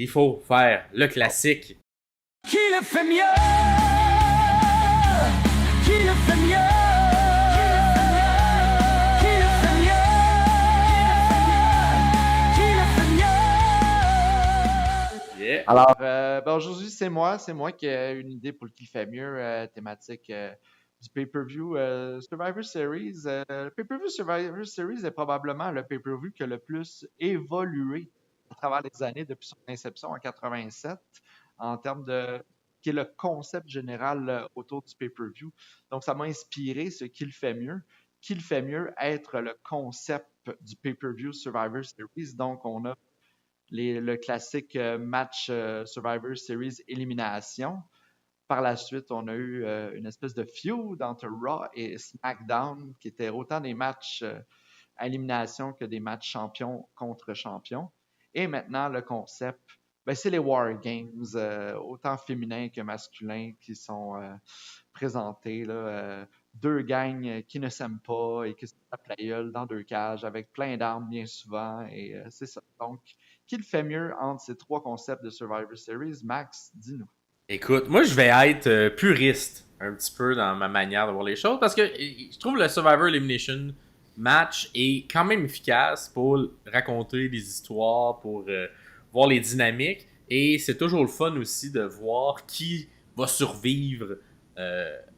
il faut faire le classique. Qui le fait mieux? Qui le fait mieux? Qui le fait mieux? Qui le fait mieux? Yeah. Alors, aujourd'hui, c'est moi qui ai une idée pour le qui le fait mieux, thématique du pay-per-view Survivor Series. Le pay-per-view Survivor Series est probablement le pay-per-view qui a le plus évolué à travers les années depuis son inception en 87 en termes de qui est le concept général autour du pay-per-view. Donc, ça m'a inspiré ce qui le fait mieux. Qui le fait mieux être le concept du pay-per-view Survivor Series. Donc, on a le classique match Survivor Series élimination. Par la suite, on a eu une espèce de feud entre Raw et SmackDown qui étaient autant des matchs à élimination que des matchs champions contre champions. Et maintenant, le concept, c'est les War Games, autant féminins que masculins, qui sont présentés. Là, deux gangs qui ne s'aiment pas et qui se tapent la gueule dans deux cages avec plein d'armes bien souvent. Et c'est ça. Donc, qui le fait mieux entre ces trois concepts de Survivor Series? Max, dis-nous. Écoute, moi je vais être puriste un petit peu dans ma manière de voir les choses parce que je trouve le Survivor Elimination match est quand même efficace pour raconter des histoires, pour voir les dynamiques et c'est toujours le fun aussi de voir qui va survivre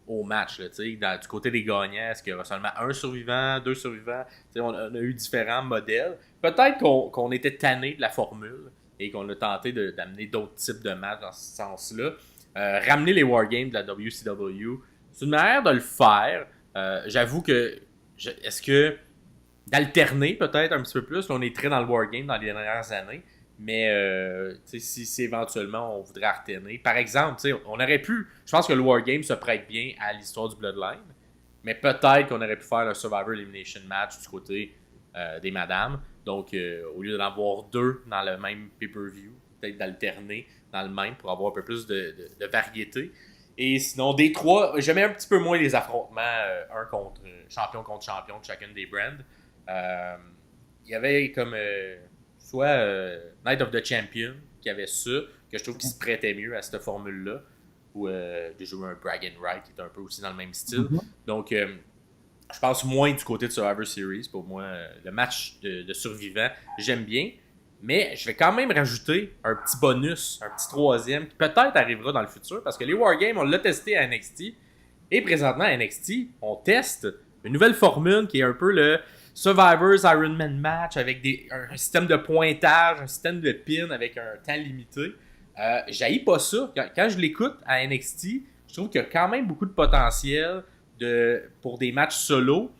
au match. Là, du côté des gagnants, est-ce qu'il y aura seulement un survivant, deux survivants? On a eu différents modèles. Peut-être qu'on était tanné de la formule et qu'on a tenté d'amener d'autres types de matchs dans ce sens-là. Ramener les Wargames de la WCW, c'est une manière de le faire. J'avoue que, est-ce que d'alterner peut-être un petit peu plus, là, on est très dans le Wargame dans les dernières années, mais si éventuellement on voudrait alterner, par exemple, on aurait pu, je pense que le Wargame se prête bien à l'histoire du Bloodline, mais peut-être qu'on aurait pu faire un Survivor Elimination match du côté des madames. Donc, au lieu d'en avoir deux dans le même pay-per-view, peut-être d'alterner dans le même pour avoir un peu plus de variété. Et sinon, des trois, j'aimais un petit peu moins les affrontements un contre champion de chacune des brands. Il y avait comme soit Night of the Champion qui avait ça, que je trouve qu'il se prêtait mieux à cette formule-là, ou de jouer un Bragging Right qui est un peu aussi dans le même style. Donc, je pense moins du côté de Survivor Series. Pour moi, le match de survivants, j'aime bien. Mais je vais quand même rajouter un petit bonus, un petit troisième, qui peut-être arrivera dans le futur. Parce que les Wargames, on l'a testé à NXT. Et présentement, à NXT, on teste une nouvelle formule qui est un peu le Survivor's Iron Man match avec un système de pointage, un système de pin avec un temps limité. J'haïs pas ça. Quand je l'écoute à NXT, je trouve qu'il y a quand même beaucoup de potentiel pour des matchs solo.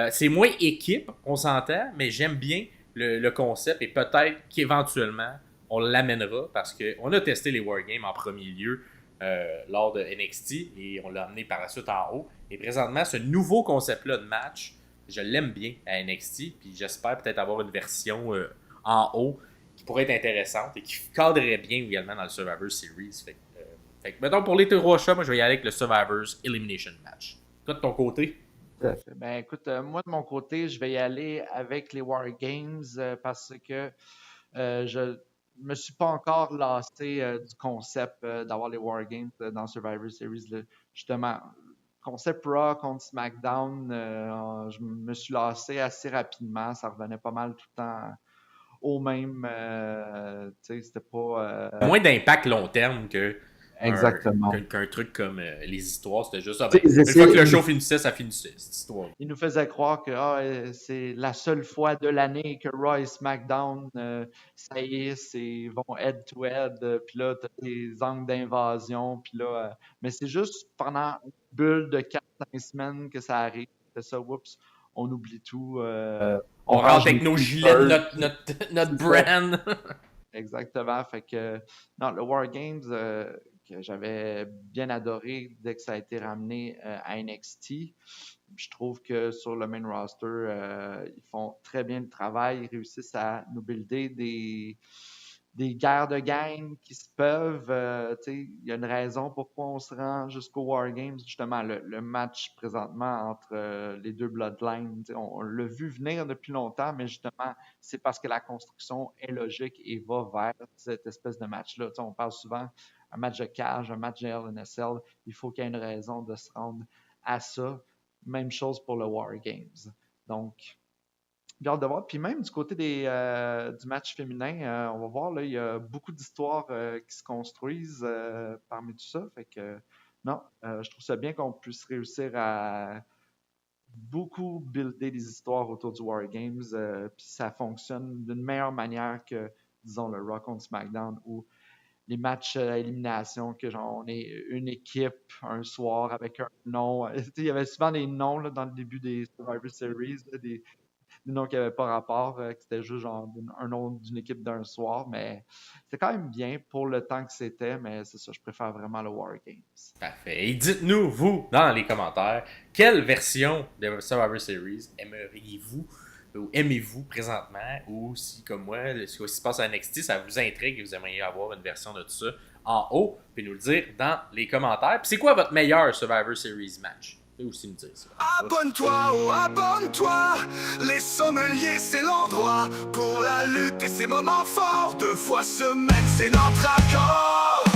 C'est moins équipe, on s'entend, mais j'aime bien le concept et peut-être qu'éventuellement on l'amènera parce qu'on a testé les Wargames en premier lieu lors de NXT et on l'a amené par la suite en haut. Et présentement, ce nouveau concept-là de match, je l'aime bien à NXT, puis j'espère peut-être avoir une version en haut qui pourrait être intéressante et qui cadrerait bien également dans le Survivor Series. Fait que mettons, pour les trois chats, moi je vais y aller avec le Survivor's Elimination Match. Toi de ton côté? Tout à fait. Ben écoute, moi de mon côté, je vais y aller avec les War Games parce que je me suis pas encore lassé du concept d'avoir les War Games dans Survivor Series. Là. Justement, concept Raw contre SmackDown, je me suis lassé assez rapidement. Ça revenait pas mal tout le temps au même. Tu sais, c'était pas. Moins d'impact long terme Exactement. qu'un truc comme les histoires. C'était juste ça. Ils Une essaient- fois que le show finissait, ça finissait, cette histoire. Il nous faisait croire que c'est la seule fois de l'année que Raw et SmackDown, ça y est, vont head-to-head. Puis là, t'as des angles d'invasion. Puis là, mais c'est juste pendant une bulle de 4-5 semaines que ça arrive. C'est ça, oups, on oublie tout. On rentre avec nos gilets de notre brand. Exactement. Fait que, non, le War Games, que j'avais bien adoré dès que ça a été ramené à NXT. Je trouve que sur le main roster, ils font très bien le travail. Ils réussissent à nous builder des guerres de gang qui se peuvent. Il y a une raison pourquoi on se rend jusqu'au War Games. Justement, le match présentement entre les deux Bloodlines, on l'a vu venir depuis longtemps, mais justement, c'est parce que la construction est logique et va vers cette espèce de match-là. On parle souvent un match de cage, un match de LNSL. Il faut qu'il y ait une raison de se rendre à ça. Même chose pour le War Games. Donc, j'ai hâte de voir. Puis même du côté du match féminin, on va voir, là, il y a beaucoup d'histoires qui se construisent parmi tout ça. Fait que non, je trouve ça bien qu'on puisse réussir à beaucoup builder des histoires autour du War Games. Puis ça fonctionne d'une meilleure manière que, disons, le Raw contre SmackDown où les matchs à élimination, que genre on est une équipe un soir avec un nom. Il y avait souvent des noms là, dans le début des Survivor Series, là, des noms qui n'avaient pas rapport, que c'était juste genre un nom d'une équipe d'un soir, mais c'est quand même bien pour le temps que c'était, mais c'est ça, je préfère vraiment le War Games. Parfait. Et dites-nous, vous, dans les commentaires, quelle version de Survivor Series aimeriez-vous ou aimez-vous présentement, ou si, comme moi, ce qui se passe à NXT, ça vous intrigue et vous aimeriez avoir une version de tout ça en haut, puis nous le dire dans les commentaires. Puis c'est quoi votre meilleur Survivor Series match? Vous pouvez aussi me dire ça. Abonne-toi, oh abonne-toi. Les sommeliers, c'est l'endroit pour la lutte et ses moments forts. 2 fois semaine, c'est notre accord.